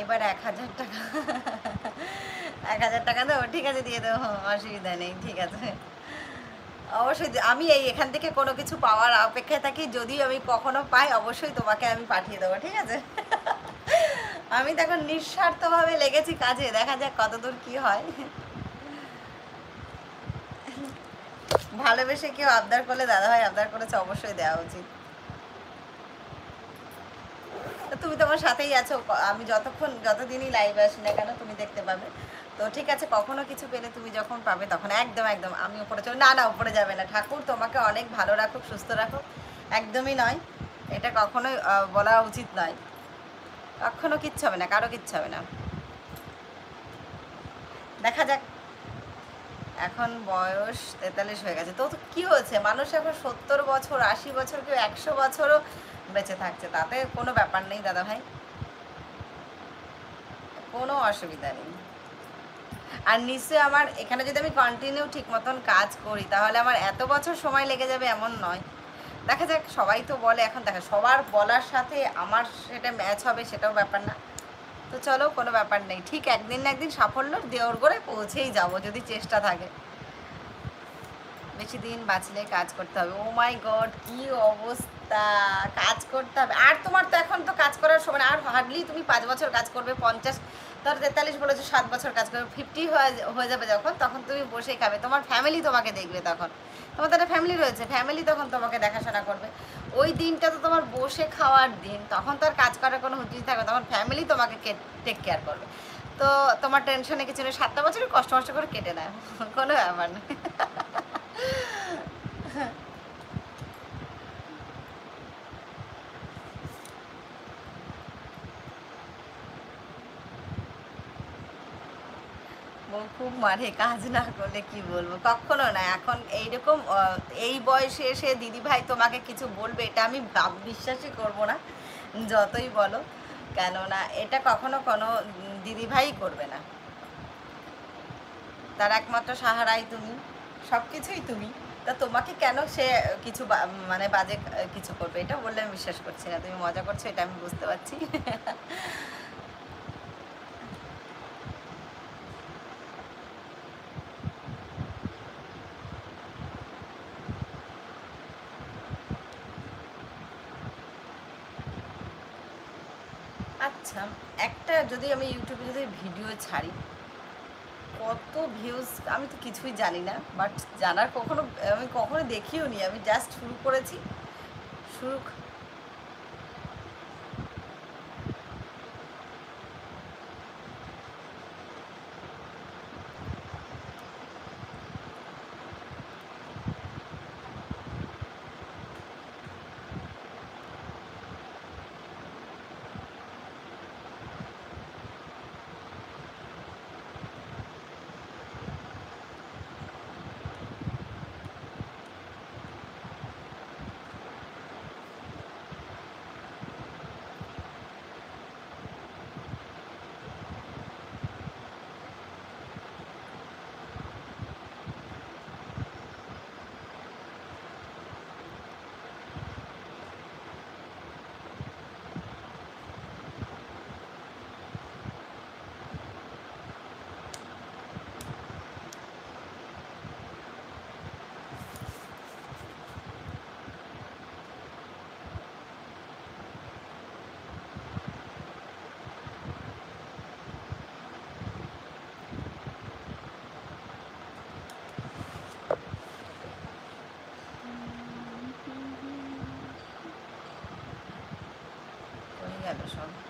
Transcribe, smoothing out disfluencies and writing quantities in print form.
এবার 1,000 টাকা। 1,000 টাকা দেবো, ঠিক আছে দিয়ে দেবো, অসুবিধা নেই, ঠিক আছে। অবশ্যই আমি এখান থেকে কোনো কিছু পাওয়ার অপেক্ষায় থাকি, যদি আমি কখনো পাই অবশ্যই তোমাকে আমি পাঠিয়ে দেবো, ঠিক আছে। আমি তো এখন নিঃস্বার্থভাবে লেগেছি কাজে, দেখা যাক কতদূর কি হয়। ভালোবেসে কেউ আবদার করলে, দাদাভাই আবদার করেছে, অবশ্যই দেওয়া উচিত। তো তুমি তো আমার সাথেই আছো, আমি যতদিনই লাইভে আসি না কেন তুমি দেখতে পাবে। তো ঠিক আছে, কখনো কিছু পেলে তুমি যখন পাবে তখন একদম একদম আমি উপরে চলে, না না উপরে যাবে না, ঠাকুর তোমাকে অনেক ভালো রাখুক, সুস্থ রাখুক। একদমই নয়, এটা কখনোই বলা উচিত নয়। কখনো কিচ্ছু হবে না, কারো কিচ্ছু হবে না, দেখা যাক। এখন বয়স 43 হয়ে গেছে, তো কি হয়েছে, মানুষ এখন 70 বছর, 80 বছর, কেউ 100 বছরও বেঁচে থাকছে, তাতে কোনো ব্যাপার নেই দাদা ভাই, কোনো অসুবিধা নেই। আর নিশ্চয়ই আমার এখানে যদি আমি কন্টিনিউ ঠিক মতন কাজ করি তাহলে আমার এত বছর সময় লেগে যাবে এমন নয়। দেখা যাক, সবাই তো বলে, এখন দেখা সবার বলার সাথে আমার সেটা ম্যাচ হবে সেটাও ব্যাপার না। তো চলো, কোনো ব্যাপার নেই, ঠিক একদিন না একদিন সাফল্য দেওরগড়ে পৌঁছেই যাব যদি চেষ্টা থাকে। বেশি দিন বাঁচলে কাজ করতে হবে, ও মাই গড কি অবস্থা, কাজ করতে হবে। আর তোমার তো এখন তো কাজ করার সময় না, আর হার্ডলি তুমি 5 বছর কাজ করবে, 50, ধর 43 বলেছো, 7 বছর কাজ করবে, 50 হয়ে যাবে যখন, তখন তুমি বসেই খাবে, তোমার ফ্যামিলি তোমাকে দেখবে তখন, তোমার তো একটা ফ্যামিলি রয়েছে, ফ্যামিলি তখন তোমাকে দেখাশোনা করবে। ওই দিনটা তো তোমার বসে খাওয়ার দিন, তখন তো আর কাজ করার কোনো হুঁচি থাকবে, তখন ফ্যামিলি তোমাকে টেক কেয়ার করবে। তো তোমার টেনশনে কিছু নেই, 7টা বছরই কষ্ট মষ্ট করে কেটে নেয়, কোনো ব্যাপার নেই। বউ খুব মারে কাজ না করলে, কি বলবো, কখনো না। এখন এইরকম এই বয়সে এসে দিদি ভাই তোমাকে কিছু বলবে, এটা আমি বিশ্বাসই করবো না, যতই বলো। কেননা এটা কখনো কোনো দিদি ভাই করবে না, তার একমাত্র সাহারাই তুমি, সব কিছুই তুমি। তা তোমাকে কেন সে কিছু মানে বাজে কিছু করবে, এটা বললে আমি বিশ্বাস করছি না, তুমি মজা করছো এটা আমি বুঝতে পারছি। আচ্ছা, একটা যদি আমি ইউটিউবে যদি ভিডিও ছাড়ি, কত ভিউজ আমি তো কিছুই জানি না, বাট জানার কখনো আমি কখনো দেখিও নি, আমি জাস্ট শুরু করেছি। শুরু হয়ে গেল সব।